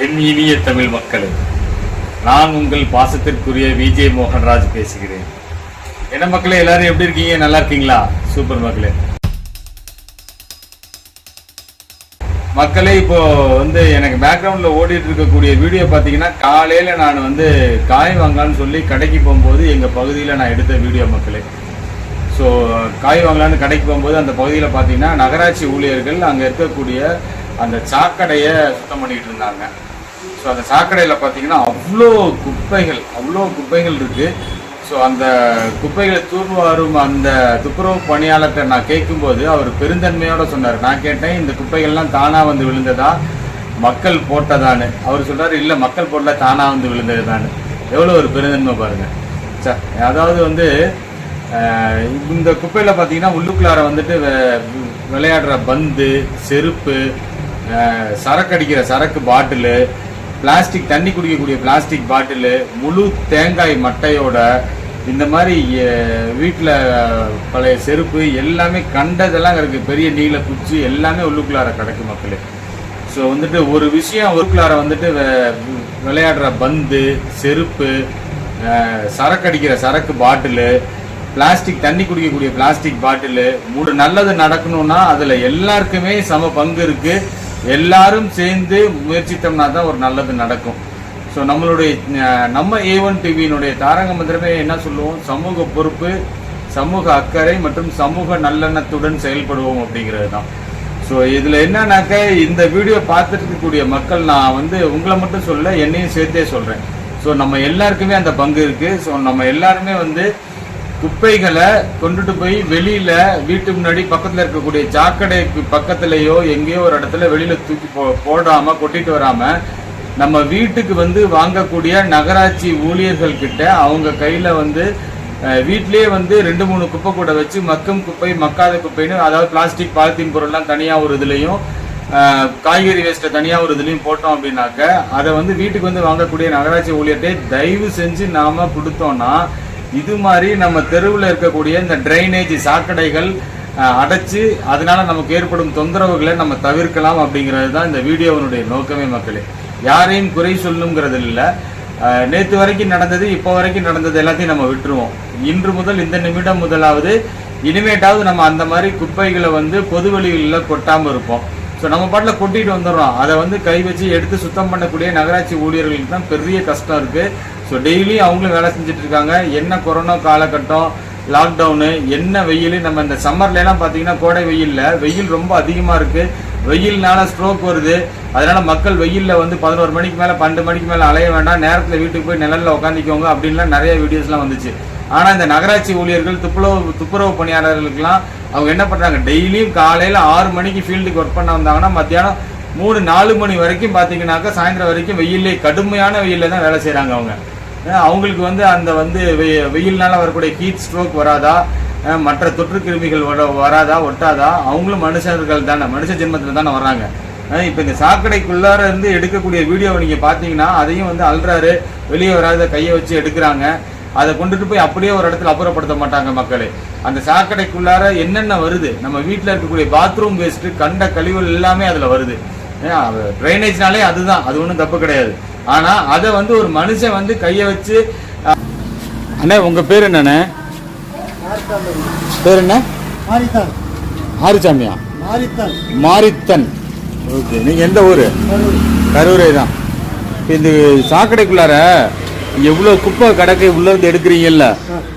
என் இனிய தமிழ் மக்களே, நான் உங்கள் பாசத்திற்குரிய விஜய் மோகன்ராஜ் பேசுகிறேன். என்ன மக்களே, எல்லாரும் எப்படி இருக்கீங்க? நல்லா இருக்கீங்களா? சூப்பர் மக்களே. மக்களே, இப்போ எனக்கு பேக்ரவுண்ட்ல ஓடிட்டு இருக்கக்கூடிய வீடியோ பார்த்தீங்கன்னா, காலையில நான் காய் வாங்கலான்னு சொல்லி கடைக்கு போகும்போது எங்க பகுதியில் நான் எடுத்த வீடியோ மக்களே. ஸோ காய் வாங்கலான்னு கடைக்கு போகும்போது அந்த பகுதியில் பார்த்தீங்கன்னா நகராட்சி ஊழியர்கள் அங்கே இருக்கக்கூடிய அந்த சாக்கடையை சுத்தம் பண்ணிக்கிட்டு இருந்தாங்க. ஸோ அந்த சாக்கடையில் பார்த்தீங்கன்னா அவ்வளோ குப்பைகள் இருக்குது. ஸோ அந்த குப்பைகளை தூர்வாரும் அந்த துப்புரவு பணியாளர்கிட்ட நான் கேட்கும்போது அவர் பெருந்தன்மையோடு சொன்னார். நான் கேட்டேன், இந்த குப்பைகள்லாம் தானாக வந்து விழுந்ததா, மக்கள் போட்டதான்னு. அவர் சொல்கிறார், இல்லை மக்கள் போட்டல, தானாக வந்து விழுந்தது தானு. எவ்வளோ ஒரு பெருந்தன்மை பாருங்கள். சார், அதாவது இந்த குப்பையில் பார்த்தீங்கன்னா உள்ளுக்குள்ளார விளையாடுற பந்து, செருப்பு, சரக்கு அடிக்கிற சரக்கு பாட்டிலு, பிளாஸ்டிக் தண்ணி குடிக்கக்கூடிய பிளாஸ்டிக் பாட்டிலு, முழு தேங்காய் மட்டையோட இந்த மாதிரி வீட்டில் பழைய செருப்பு எல்லாமே கண்டதெல்லாம் இருக்குது. பெரிய நீல குச்சி எல்லாமே உள்ளுக்குள்ளார கிடக்கு மக்களே. ஸோ ஒரு விஷயம் உள்ளுக்குள்ளார விளையாடுற பந்து, செருப்பு, சரக்கு அடிக்கிற சரக்கு பாட்டிலு, பிளாஸ்டிக் தண்ணி குடிக்கக்கூடிய பிளாஸ்டிக் பாட்டிலு, நல்லது நடக்கணும்னா அதில் எல்லாருக்குமே சம பங்கு இருக்கு. எல்லாரும் சேர்ந்து முயற்சித்தோம்னா தான் ஒரு நல்லது நடக்கும். ஸோ நம்ம A1 டிவியினுடைய தாரக மந்திரமே என்ன சொல்லுவோம்? சமூக பொறுப்பு, சமூக அக்கறை மற்றும் சமூக நல்லெண்ணத்துடன் செயல்படுவோம் அப்படிங்கிறது தான். ஸோ இதில் என்னன்னாக்க, இந்த வீடியோ பார்த்துட்டு இருக்கக்கூடிய மக்கள், நான் உங்களை மட்டும் சொல்ல, என்னையும் சேர்த்தே சொல்கிறேன். ஸோ நம்ம எல்லாருக்குமே அந்த பங்கு இருக்குது. ஸோ நம்ம எல்லாருமே குப்பைகளை கொண்டுட்டு போய் வெளியில வீட்டு முன்னாடி பக்கத்துல இருக்கக்கூடிய சாக்கடைக்கு பக்கத்துலயோ எங்கேயோ ஒரு இடத்துல வெளியில தூக்கி போடாம கொட்டிட்டு வராம, நம்ம வீட்டுக்கு வாங்கக்கூடிய நகராட்சி ஊழியர்கள் கிட்ட அவங்க கையில வீட்லயே 2-3 குப்பை கூட வச்சு மக்கும் குப்பை, மக்காத குப்பைன்னு, அதாவது பிளாஸ்டிக் பாலித்தீன் பொருள்லாம் தனியா ஒரு இதுலையும், காய்கறி வேஸ்ட்டை தனியா ஒரு இதுலையும் போட்டோம் அப்படின்னாக்க, அதை வீட்டுக்கு வாங்கக்கூடிய நகராட்சி ஊழியர்கிட்ட தயவு செஞ்சு நாம கொடுத்தோம்னா, இது மாதிரி நம்ம தெருவில் இருக்கக்கூடிய இந்த டிரைனேஜ் சாக்கடைகள் அடைச்சு அதனால நமக்கு ஏற்படும் தொந்தரவுகளை நம்ம தவிர்க்கலாம் அப்படிங்கிறது தான் இந்த வீடியோவினுடைய நோக்கமே மக்களே. யாரையும் குறை சொல்லுங்கிறது இல்லை. நேற்று வரைக்கும் நடந்தது, இப்போ வரைக்கும் நடந்தது எல்லாத்தையும் நம்ம விட்டுருவோம். இன்று முதல், இந்த நிமிடம் முதலாவது, இனிமேட்டாவது நம்ம அந்த மாதிரி குப்பைகளை பொது வெளிகளில் கொட்டாமல் இருப்போம். ஸோ நம்ம பாட்டில் கொட்டிட்டு வந்துடுறோம். அதை கை வச்சு எடுத்து சுத்தம் பண்ணக்கூடிய நகராட்சி ஊழியர்களுக்கு தான் பெரிய கஷ்டம் இருக்குது. ஸோ டெய்லியும் அவங்களும் வேலை செஞ்சுட்டு இருக்காங்க. என்ன கொரோனா காலகட்டம், லாக்டவுனு, என்ன வெயில், நம்ம இந்த சம்மர்லாம் பார்த்தீங்கன்னா கோடை வெயில் ரொம்ப அதிகமாக இருக்குது. வெயில்னால ஸ்ட்ரோக் வருது. அதனால மக்கள் வெயிலில் 11 மணிக்கு மேலே 12 மணிக்கு மேலே அலைய வேண்டாம், நேரத்தில் வீட்டுக்கு போய் நிழலில் உட்காந்துக்கோங்க அப்படின்லாம் நிறைய வீடியோஸ்லாம் வந்துச்சு. ஆனால் இந்த நகராட்சி ஊழியர்கள், துப்புரவு பணியாளர்களுக்கெல்லாம் அவங்க என்ன பண்ணுறாங்க, டெய்லியும் காலையில் 6 மணிக்கு ஃபீல்டுக்கு ஒர்க் பண்ண வந்தாங்கன்னா மத்தியானம் 3-4 மணி வரைக்கும் பார்த்தீங்கன்னாக்கா சாயந்தரம் வரைக்கும் வெயிலே, கடுமையான வெயிலில் தான் வேலை செய்கிறாங்க. அவங்களுக்கு அந்த வெயில்னால வரக்கூடிய ஹீட் ஸ்ட்ரோக் வராதா, மற்ற தொற்று கிருமிகள் வராதா, ஒட்டாதா? அவங்களும் மனுஷர்கள் தானே, மனுஷ ஜென்மத்தில் தானே வர்றாங்க. இப்போ இந்த சாக்கடைக்குள்ளார எடுக்கக்கூடிய வீடியோவை நீங்கள் பார்த்தீங்கன்னா, அதையும் அல்றாரு, வெளியே வராத கையை வச்சு எடுக்கிறாங்க. அதை கொண்டுட்டு போய் அப்படியே ஒரு இடத்துல அப்புறப்படுத்த மாட்டாங்க மக்களே. அந்த சாக்கடைக்குள்ளார என்னென்ன வருது, நம்ம வீட்டில் இருக்கக்கூடிய பாத்ரூம் வேஸ்ட்டு, கண்ட கழிவுகள் எல்லாமே அதில் வருது. ட்ரைனேஜ்னாலே அதுதான், அது ஒன்றும் தப்பு கிடையாது. ஆனால் அதை ஒரு மனுஷன் கையை வச்சு. அண்ணே, உங்கள் பேர் என்னண்ணே? பேர் என்ன? ஆரிச்சாமியா? மாரித்தன். ஓகே, நீங்கள் எந்த ஊர்? கரூரை தான். இந்த சாக்கடைக்குள்ளார எவ்வளோ குப்பை கடக்கை உள்ளேருந்து எடுக்கிறீங்கல்ல,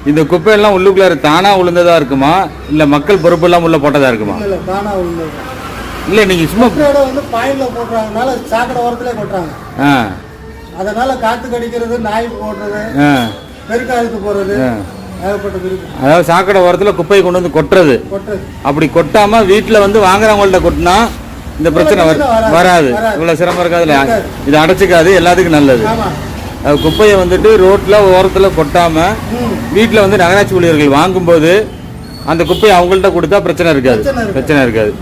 இந்த குப்பையெல்லாம் உள்ளுக்குள்ளார தானாக விழுந்ததா இருக்குமா, இல்லை மக்கள் பொறுப்பெல்லாம் உள்ள போட்டதா இருக்குமா? இல்லை, நீங்கள் சும்மா பாயில போடுறாங்கனால சாக்கடை ஓரத்திலே கொட்டுறாங்க. அதனால காத்து கடிக்கிறது, நாய் போடுறது, பெருக்காயத்து போறது, அதாவது சாக்கடை ஓரத்தில் குப்பையை கொண்டு கொட்டுறது. அப்படி கொட்டாம வீட்டில் வாங்குறவங்கள்ட்ட கொட்டினா இந்த பிரச்சனை வராது. இவ்வளோ சிரமம் இருக்காதுல்ல, இது அடைச்சிக்காது, எல்லாத்துக்கும் நல்லது. குப்பையை ரோட்ல ஓரத்தில் கொட்டாம வீட்டில் நகராட்சி ஊழியர்கள் வாங்கும்போது அந்த குப்பையை அவங்கள்ட்ட கொடுத்தா பிரச்சனை இருக்காது.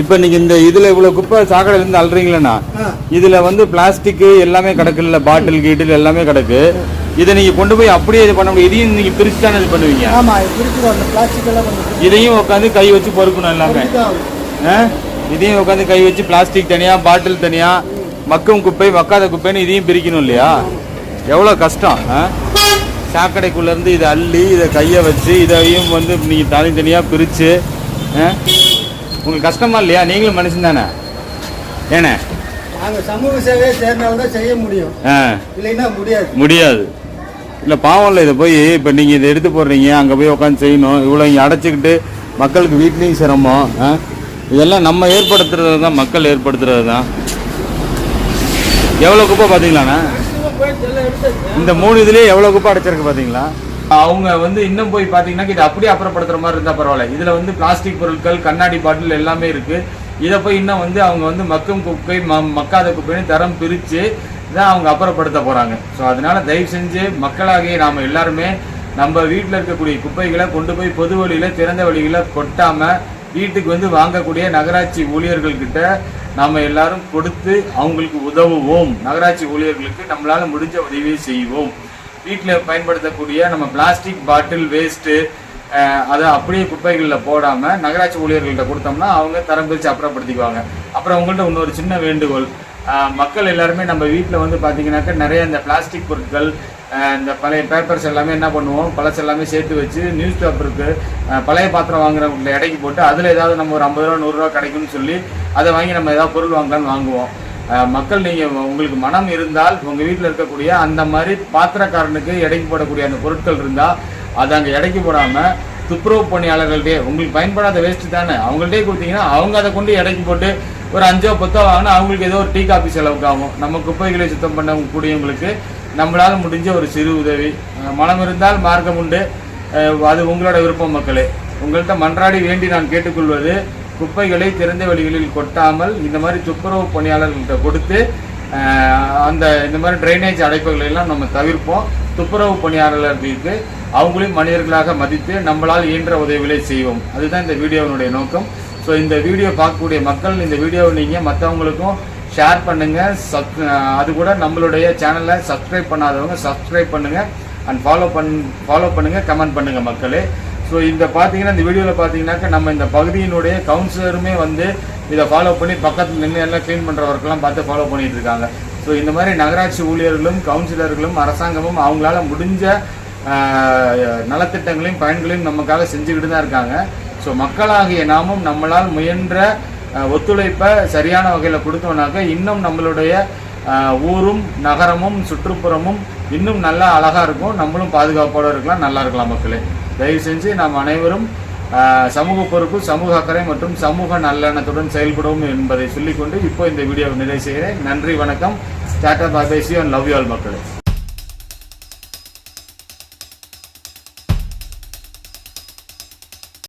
இப்போ நீங்க இந்த இதுல இவ்வளவு குப்பை சாக்கடையில இருந்து அல்றீங்களா, இதுல பிளாஸ்டிக் எல்லாமே கிடக்குல்ல, பாட்டில் கீட்டில் எல்லாமே கிடக்கு. இதை நீங்க கொண்டு போய் அப்படியே இது பண்ண முடியும். இதையும் நீங்க பிரிச்சு தானே இது பண்ணுவீங்க. இதையும் உட்காந்து கை வச்சு பொறுக்கணும் எல்லாமே. இதையும் உட்காந்து கை வச்சு பிளாஸ்டிக் தனியா, பாட்டில் தனியா, மக்கும் குப்பை மக்காத குப்பைன்னு இதையும் பிரிக்கணும் இல்லையா? எவ்வளோ கஷ்டம். சாக்கடைக்குள்ளேருந்து இதை அள்ளி இதை கையை வச்சு இதையும் வந்து நீங்கள் தனித்தனியாக பிரித்து உங்களுக்கு கஷ்டமா இல்லையா? நீங்களும் மனுஷன் தானே ஏண்ணே? நாங்கள் சமூக சேவையை சேர்ந்தால்தான் செய்ய முடியும், இல்லைன்னா முடியாது. இல்லை பாவம் இல்லை, இதை போய் இப்போ நீங்கள் இதை எடுத்து போடுறீங்க, அங்கே போய் உட்காந்து செய்யணும், இவ்வளோ இங்கே அடைச்சிக்கிட்டு மக்களுக்கு வீட்லேயும் சிரமம். இதெல்லாம் நம்ம ஏற்படுத்துறது தான், மக்கள் ஏற்படுத்துறது தான். எவ்வளோ குப்பை பார்த்தீங்களாண்ணா? இந்த 3 இதுலேயே எவ்வளோ குப்பை அடைச்சிருக்கு பார்த்தீங்களா? அவங்க வந்து இன்னும் போய் பார்த்தீங்கன்னா இது அப்படியே அப்புறப்படுத்துற மாதிரி இருந்தால் பரவாயில்ல. இதில் வந்து பிளாஸ்டிக் பொருட்கள், கண்ணாடி பாட்டில் எல்லாமே இருக்குது. இதை போய் இன்னும் வந்து அவங்க வந்து மக்கும் குப்பை மக்காத குப்பைன்னு தரம் பிரித்து தான் அவங்க அப்புறப்படுத்த போகிறாங்க. ஸோ அதனால தயவு செஞ்சு மக்களாகிய நாம் எல்லாருமே நம்ம வீட்டில் இருக்கக்கூடிய குப்பைகளை கொண்டு போய் பொது வழியில் திறந்த வழியில் கொட்டாமல் வீட்டுக்கு வந்து வாங்கக்கூடிய நகராட்சி ஊழியர்கள்கிட்ட நாம் எல்லாரும் கொடுத்து அவங்களுக்கு உதவுவோம். நகராட்சி ஊழியர்களுக்கு நம்மளால் முடிஞ்ச உதவியை செய்வோம். வீட்டில் பயன்படுத்தக்கூடிய நம்ம பிளாஸ்டிக் பாட்டில் வேஸ்ட்டு அதை அப்படியே குப்பைகளில் போடாமல் நகராட்சி ஊழியர்கள்ட்ட கொடுத்தோம்னா அவங்க தரம் பிரித்து அப்புறப்படுத்திக்குவாங்க. அப்புறம் உங்கள்கிட்ட இன்னொரு சின்ன வேண்டுகோள், மக்கள் எல்லாருமே நம்ம வீட்டில் வந்து பார்த்தீங்கன்னாக்கா நிறைய இந்த பிளாஸ்டிக் பொருட்கள், இந்த பழைய பேப்பர்ஸ் எல்லாமே என்ன பண்ணுவோம், பழசு எல்லாமே சேர்த்து வச்சு நியூஸ் பேப்பருக்கு பழைய பாத்திரம் வாங்குறவங்களை எடைக்கு போட்டு அதில் ஏதாவது நம்ம ஒரு 50 ரூபா 100 ரூபா கிடைக்கும்னு சொல்லி அதை வாங்கி நம்ம ஏதாவது பொருள் வாங்கலாம்னு வாங்குவோம். மக்கள் நீங்கள் உங்களுக்கு மனம் இருந்தால் உங்கள் வீட்டில் இருக்கக்கூடிய அந்த மாதிரி பாத்திரக்காரனுக்கு எடைக்கு போடக்கூடிய அந்த பொருட்கள் இருந்தால் அதை அங்கே எடைக்கு போடாமல் துப்புரவு பணியாளர்கள்டே உங்களுக்கு பயன்படாத வேஸ்ட்டு தானே அவங்கள்டே கொடுத்தீங்கன்னா அவங்க அதை கொண்டு எடைக்கு போட்டு ஒரு 5 10 வாங்கினா அவங்களுக்கு ஏதோ ஒரு டீ காஃபி செலவுக்கு ஆகும். நம்ம குப்பைகளை சுத்தம் பண்ண கூடியவங்களுக்கு நம்மளால் முடிஞ்ச ஒரு சிறு உதவி. மனம் இருந்தால் மார்க்கம் உண்டு, அது உங்களோட விருப்பம். மக்களே, உங்கள்கிட்ட மன்றாடி வேண்டி நான் கேட்டுக்கொள்வது, குப்பைகளை திறந்த வெளிகளில் கொட்டாமல் இந்த மாதிரி துப்புரவு பணியாளர்கள்ட்ட கொடுத்து இந்த மாதிரி ட்ரைனேஜ் அடைப்புகளை எல்லாம் நம்ம தவிர்ப்போம். துப்புரவு பணியாளர்களுக்கு அவங்களையும் மனிதர்களாக மதித்து நம்மளால் இயன்ற உதவிகளை செய்வோம். அதுதான் இந்த வீடியோவினுடைய நோக்கம். ஸோ இந்த வீடியோ பார்க்கக்கூடிய மக்கள் இந்த வீடியோவை நீங்கள் மற்றவங்களுக்கும் ஷேர் பண்ணுங்கள். அது கூட நம்மளுடைய சேனலை சப்ஸ்கிரைப் பண்ணாதவங்க சப்ஸ்கிரைப் பண்ணுங்கள் அண்ட் ஃபாலோ பண்ணுங்கள், கமெண்ட் பண்ணுங்கள் மக்களே. ஸோ இந்த பார்த்தீங்கன்னா இந்த வீடியோவில் பார்த்தீங்கன்னாக்கா நம்ம இந்த பகுதியினுடைய கவுன்சிலருமே வந்து இதை ஃபாலோ பண்ணி பக்கத்தில் நின்று எல்லாம் க்ளீன் பண்ணுற ஒர்க்கெல்லாம் பார்த்து ஃபாலோ பண்ணிட்டு இருக்காங்க. ஸோ இந்த மாதிரி நகராட்சி ஊழியர்களும் கவுன்சிலர்களும் அரசாங்கமும் அவங்களால முடிஞ்ச நலத்திட்டங்களையும் பயன்களையும் நமக்காக செஞ்சுக்கிட்டு தான் இருக்காங்க. ஸோ மக்களாகிய நாமும் நம்மளால் முயன்ற ஒத்துழைப்பை சரியான வகையில் கொடுத்தோம்னாக்க இன்னும் நம்மளுடைய ஊரும் நகரமும் சுற்றுப்புறமும் இன்னும் நல்லா அழகாக இருக்கும். நம்மளும் பாதுகாப்போடு இருக்கலாம், நல்லா இருக்கலாம். மக்களே, தயவு செஞ்சு நாம் அனைவரும் சமூக பொறுப்பு, சமூக அக்கறை மற்றும் சமூக நல்லெண்ணத்துடன் செயல்படுவோம் என்பதை சொல்லிக்கொண்டு இப்போ இந்த வீடியோவை நிறைவு செய்கிறேன். நன்றி, வணக்கம், Tata, bye bye, C you and love you all மக்களே.